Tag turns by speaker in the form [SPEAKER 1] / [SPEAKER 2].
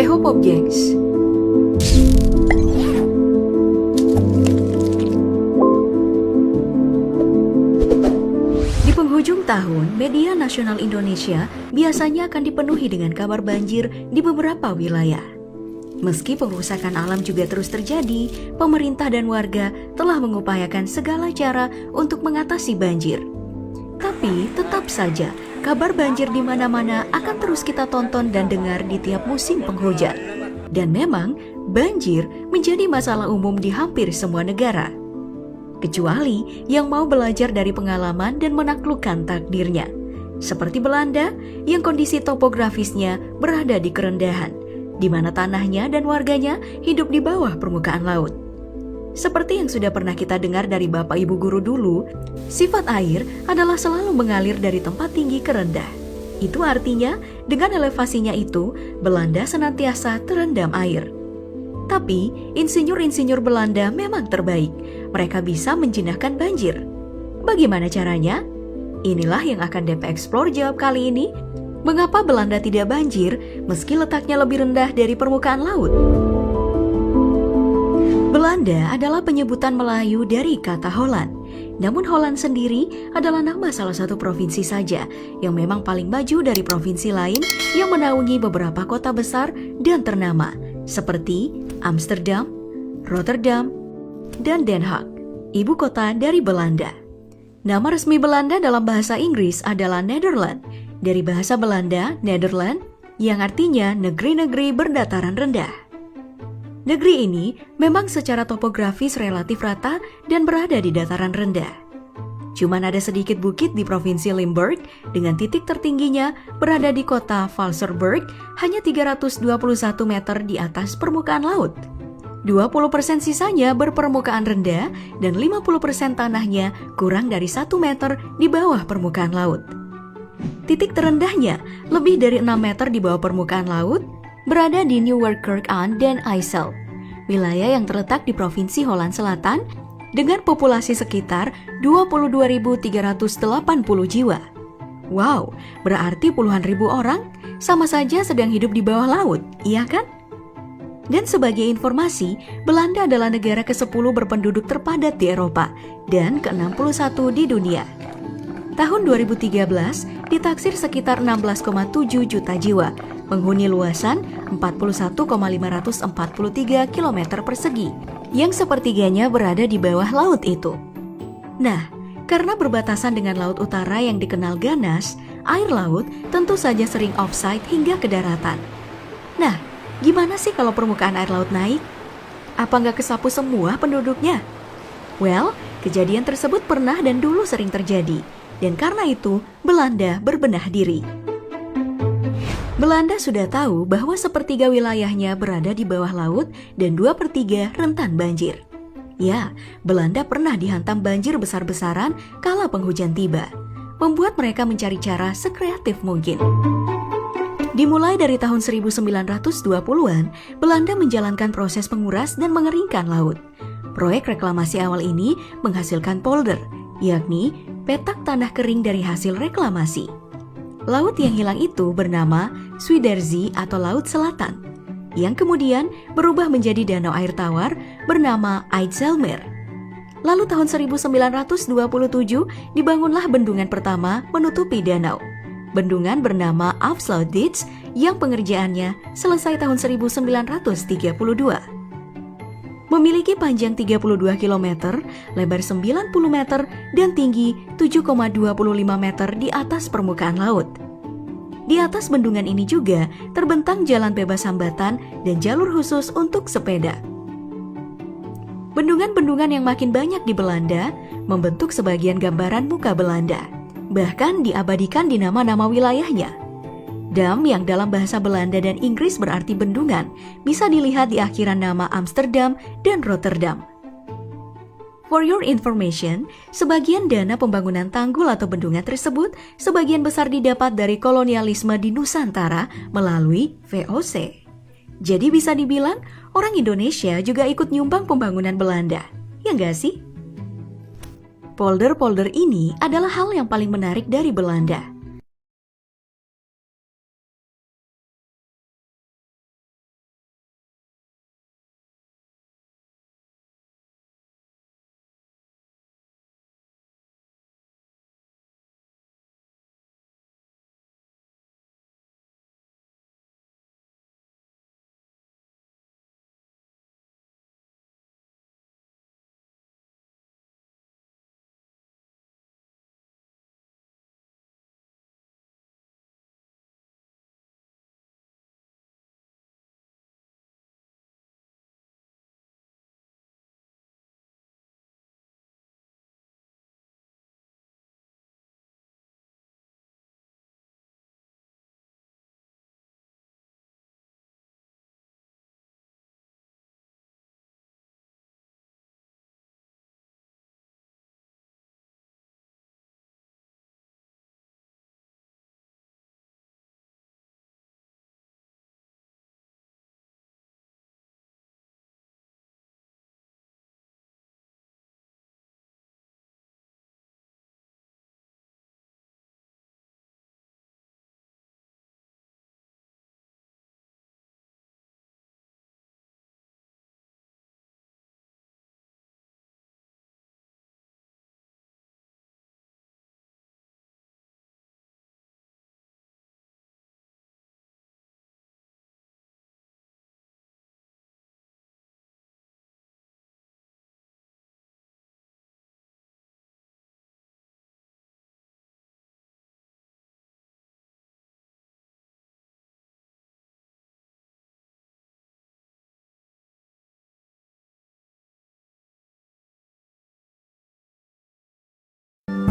[SPEAKER 1] Ehopop gengs. Di penghujung tahun, media nasional Indonesia biasanya akan dipenuhi dengan kabar banjir di beberapa wilayah. Meski pengerusakan alam juga terus terjadi, pemerintah dan warga telah mengupayakan segala cara untuk mengatasi banjir. Tapi tetap saja, kabar banjir di mana-mana akan terus kita tonton dan dengar di tiap musim penghujan. Dan memang, banjir menjadi masalah umum di hampir semua negara. Kecuali yang mau belajar dari pengalaman dan menaklukkan takdirnya. Seperti Belanda yang kondisi topografisnya berada di kerendahan, di mana tanahnya dan warganya hidup di bawah permukaan laut. Seperti yang sudah pernah kita dengar dari Bapak Ibu guru dulu, sifat air adalah selalu mengalir dari tempat tinggi ke rendah. Itu artinya, dengan elevasinya itu, Belanda senantiasa terendam air. Tapi, insinyur-insinyur Belanda memang terbaik. Mereka bisa menjinakkan banjir. Bagaimana caranya? Inilah yang akan DP Explore jawab kali ini. Mengapa Belanda tidak banjir meski letaknya lebih rendah dari permukaan laut? Belanda adalah penyebutan Melayu dari kata Holland. Namun Holland sendiri adalah nama salah satu provinsi saja yang memang paling maju dari provinsi lain yang menaungi beberapa kota besar dan ternama seperti Amsterdam, Rotterdam, dan Den Haag, ibu kota dari Belanda. Nama resmi Belanda dalam bahasa Inggris adalah Nederland, dari bahasa Belanda Nederland yang artinya negeri-negeri berdataran rendah. Negeri ini memang secara topografis relatif rata dan berada di dataran rendah. Cuman ada sedikit bukit di provinsi Limburg dengan titik tertingginya berada di kota Valserberg hanya 321 meter di atas permukaan laut. 20% sisanya berpermukaan rendah dan 50% tanahnya kurang dari 1 meter di bawah permukaan laut. Titik terendahnya lebih dari 6 meter di bawah permukaan laut berada di Nieuwerkerk aan den IJssel, wilayah yang terletak di Provinsi Holland Selatan dengan populasi sekitar 22.380 jiwa. Wow, berarti puluhan ribu orang sama saja sedang hidup di bawah laut, iya kan? Dan sebagai informasi, Belanda adalah negara ke-10 berpenduduk terpadat di Eropa dan ke-61 di dunia. Tahun 2013 ditaksir sekitar 16,7 juta jiwa, menghuni luasan 41,543 km persegi, yang sepertiganya berada di bawah laut itu. Nah, karena berbatasan dengan laut utara yang dikenal ganas, air laut tentu saja sering offside hingga ke daratan. Nah, gimana sih kalau permukaan air laut naik? Apa nggak kesapu semua penduduknya? Well, kejadian tersebut pernah dan dulu sering terjadi. Dan karena itu, Belanda berbenah diri. Belanda sudah tahu bahwa sepertiga wilayahnya berada di bawah laut dan 2/3 rentan banjir. Ya, Belanda pernah dihantam banjir besar-besaran kala penghujan tiba, membuat mereka mencari cara sekreatif mungkin. Dimulai dari tahun 1920-an, Belanda menjalankan proses menguras dan mengeringkan laut. Proyek reklamasi awal ini menghasilkan polder, yakni petak tanah kering dari hasil reklamasi. Laut yang hilang itu bernama Zuiderzee atau Laut Selatan, yang kemudian berubah menjadi danau air tawar bernama IJsselmeer. Lalu tahun 1927 dibangunlah bendungan pertama menutupi danau. Bendungan bernama Afsluitdijk yang pengerjaannya selesai tahun 1932. Memiliki panjang 32 km, lebar 90 meter, dan tinggi 7,25 meter di atas permukaan laut. Di atas bendungan ini juga terbentang jalan bebas hambatan dan jalur khusus untuk sepeda. Bendungan-bendungan yang makin banyak di Belanda membentuk sebagian gambaran muka Belanda, bahkan diabadikan di nama-nama wilayahnya. Dam yang dalam bahasa Belanda dan Inggris berarti bendungan, bisa dilihat di akhiran nama Amsterdam dan Rotterdam. For your information, sebagian dana pembangunan tanggul atau bendungan tersebut sebagian besar didapat dari kolonialisme di Nusantara melalui VOC. Jadi bisa dibilang orang Indonesia juga ikut nyumbang pembangunan Belanda, ya nggak sih? Polder-polder ini adalah hal yang paling menarik dari Belanda.